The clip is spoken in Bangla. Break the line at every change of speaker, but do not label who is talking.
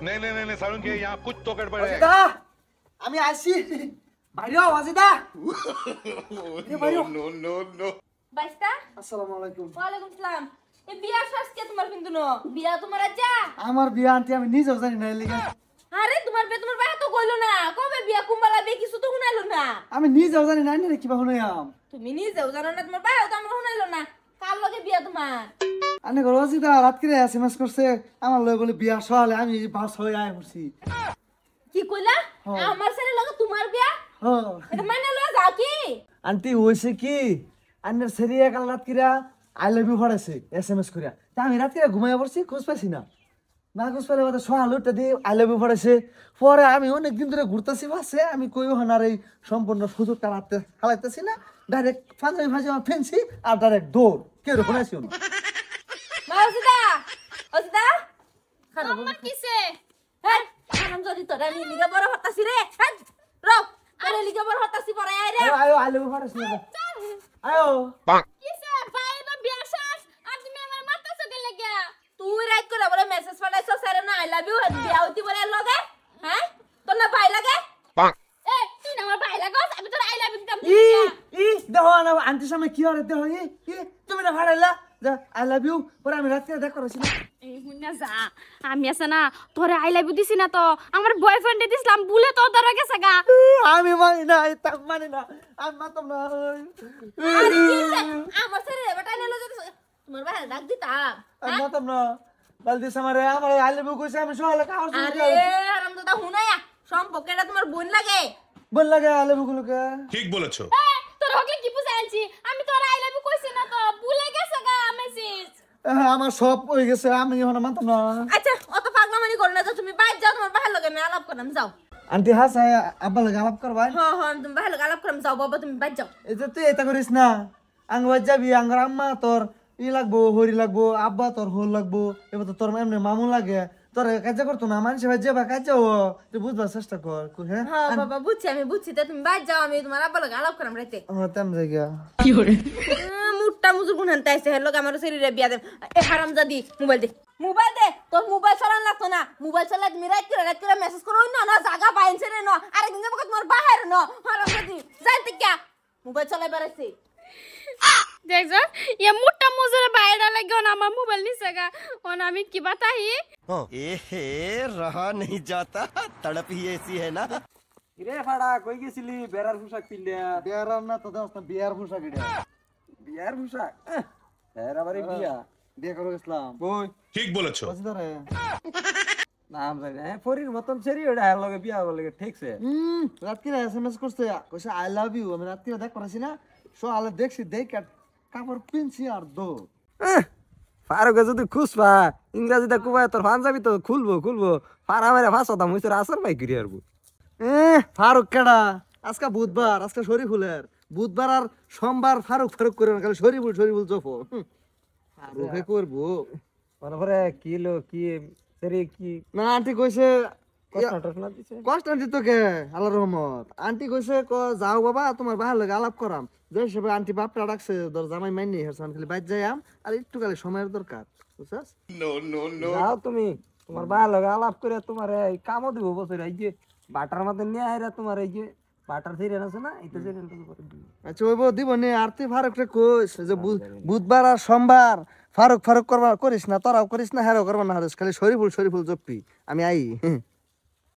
नहीं नहीं नहीं सारुंगे यहाँ कुछ तो गड़बड़ है।
অজিদা আমি আসি বাইরেও অজিদা
नो नो नो
বাইস্তা
আসসালামু আলাইকুম
ওয়ালাইকুম সালাম এই বিয়া শাসকে তোমার কিন্তু ন বিয়া তোমার আচ্ছা
আমার বিয়া আন্টি আমি নিজেও জানি না এলিগা
আরে তোমার বে তোমার ভাই তো কইলো না কবে বিয়া কুম্বালা বে কিছু তো শুনাইলো না
আমি নিজেও জানি না রে কিবা শুনাইয়াম
তুমি নিজেও জানো না তোমার ভাইও তো আমরা শুনাইলো না কার লগে বিয়া তোমার
আনে ঘর অজিদা রাত করে এসএমএস করছে আমার লগে বলে বিয়া সহালে আমি বাস হয়ে আয় পড়ছি
কি কইলা আমার ছেলে লগে তোমার বিয়া
হ্যাঁ
এটা মানে লয়ে যাও কি
আন্টি হইছে কি আন্নের সেরিয়া কাল রাত কিরা আই লাভ ইউ পড়াইছে এসএমএস করিয়া তা আমি রাত কিরা ঘুমাইয়া পড়ছি খোঁজ পাইছি না না খোঁজ পেলে বাদে সকালে উঠে দিয়ে আই লাভ ইউ পড়াইছে পরে আমি অনেকদিন ধরে ঘুরতেছি বাসে আমি কইও হানার এই সম্পূর্ণ সুযোগটা রাখতে হালাইতেছি না ডাইরেক্ট ফাঁজাই ফাঁজাই ফেনছি আর ডাইরেক্ট দৌড় কেউ শোনাইছি না
মাউসিদা ওসিদা খারাপ
আমার কিসে
হ্যাঁ কারণ যদি তোরা নি লিগা বড় হতাছি রে হ্যাঁ রও আরে লিগা বড় হতাছি পরে আয় রে
আয়ো আই লাভ ইউ পড়াইছি আয়ো
কিসে ভাই বা বিয়া শাস আর তুমি আমার মারতেছো কে লাগা
তুই রাইট করে বলে মেসেজ পাঠাইছো স্যার না আই লাভ ইউ বিয়া হইতি বলে লগে হ্যাঁ তোর না ভাই লাগে
এ তুই না আমার ভাই লাগস আমি তোর আই লাভ ইউ দিতাম
ই ই দেখো না আন্টির সামনে কি হরে দেখো ই তুমি না ভাড়াইলা আই লাভ ইউ পরে আমি রাত করে দেখ করেছি
এই হুন্না যা আমি আছে না তোরে আই লাভ ইউ দিছি না তো আমার বয়ফ্রেন্ডে দিছিলাম ভুলে তো ধরে গেছে গা
আমি মানি না তা মানি না আমি মাতাম না
আরে কি আমার ছেলে বেটা নেলো যদি তোমার ভাই ডাক দিতাম
আমি মাতাম না বালদিস আমারে আমার আই লাভ ইউ কইছে আমি সকালে খাওয়ার
আরে আরাম দাদা হুনায়া সম্পর্কটা তোমার বোন লাগে
বল লাগে আই লাভ ইউ গুলোকে
ठीक बोलेছো
এ তোর হকলে কি বুঝাই আনছি আমি তোর আই লাভ ইউ কইছি না তো ভুলে গেছে গা মেসেজ
আমার সব হয়ে গেছে আমি এখন মাতাম না
আচ্ছা অত পাগলামানি করো না তো তুমি বাইরে যাও তোমার ভাই লাগে আমি আলাপ করাম যাও
আন্টি হাসাই আব্বা লাগে আলাপ করবাই
হ্যাঁ হ্যাঁ তুমি ভাই লাগে আলাপ করাম যাও বাবা তুমি বাইরে যাও
এই যে তুই এটা করিস না আঙ্গবাজ যাবি আঙ্গার আম্মা তোর ই লাগবো হরি লাগবো আব্বা তোর হোল লাগবো এবার তো তোর এমনি মামু লাগে তোর কাজ করতো না মানুষ ভাই যাবা কাজ তুই বুঝবার চেষ্টা কর হ্যাঁ
হ্যাঁ বাবা বুঝছি আমি বুঝছি তা তুমি বাইরে যাও আমি তোমার আব্বা লাগে আলাপ করাম রাইতে
তেম জায়গা
মুটটা মুজুর গুণ হানতে আইছে হের লগে আমার শরীরে বিয়া দে এ হারামজাদি মোবাইল দে তোর মোবাইল চালান লাগতো না মোবাইল চালা তুমি রাইট করে মেসেজ করো না না জায়গা পাইছে রে না আরেকদিন যাবো তোমার বাহির না হারামজাদি যাইতে কিয়া মোবাইল চালাই বেড়াইছে
দেখছ ইয়া মোটা মুজুরে বাইরে লাগে না আমার মোবাইল নিছে গা ওন আমি কি বাতাই
এহে রহা नहीं जाता तड़प ही ऐसी है ना
রে ফাড়া কই গেছিলি বেড়ার পোশাক পিন্ডিয়া
বিয়ার না তো দাস না বিয়ার পোশাক এটা
বিয়ার পোশাক এর আবার বিয়া
বিয়ে করে গেছিলাম
কই
ठीक बोलेছো
বুঝতে রে
নাম জানি না ফরির মতন সেরি ওটা এর লগে বিয়া বলে ঠিকছে
রাত কিরা এসএমএস করছে কইছে আই লাভ ইউ আমি রাত কিরা দেখ করাছি না সো আলে দেখছি দেখ কাপড় পিনছি আর দো
ফারুকে যদি খুশপা ইংরেজিতে কুবায় তোর পাঞ্জাবি তো খুলবো ফারা মেরে ফাঁসতাম হইছে আসর পাই করি আর
ফারুক কেডা আজকে বুধবার আজকে শরীফুলের বুধবার আর সোমবার ফারুক করে না খালি শরীফুল জফ ফারুকে করবো
তারপরে কিলো কি সেরি কি
না আন্টি কইছে
টসনা দিছে
কষ্ট আন্টি তোকে আল্লাহ রহমত আন্টি কইছে যাও বাবা তোমার বাহার লগে আলাপ করাম যে হিসেবে আন্টি বাপটা ডাকছে ধর জামাই মাইনি হেরসান খালি বাইর যাইয়াম আর একটু খালি সময়ের দরকার বুঝছস
नो नो नो
যাও তুমি তোমার ভাই লগে আলাপ করে তোমার এই কামও দিব বছর এই যে বাটার মধ্যে নিয়ে আইরা তোমার এই যে বাটার সিরিয়াল আছে না এটা সিরিয়াল করে দিই
আচ্ছা ওইব দিব নে আর তুই ফারুকরে কইস যে বুধবার আর সোমবার ফারুক করিস না তোরাও করিস না হেরাও করবা না হারিস খালি শরীফুল জপ্পি আমি আই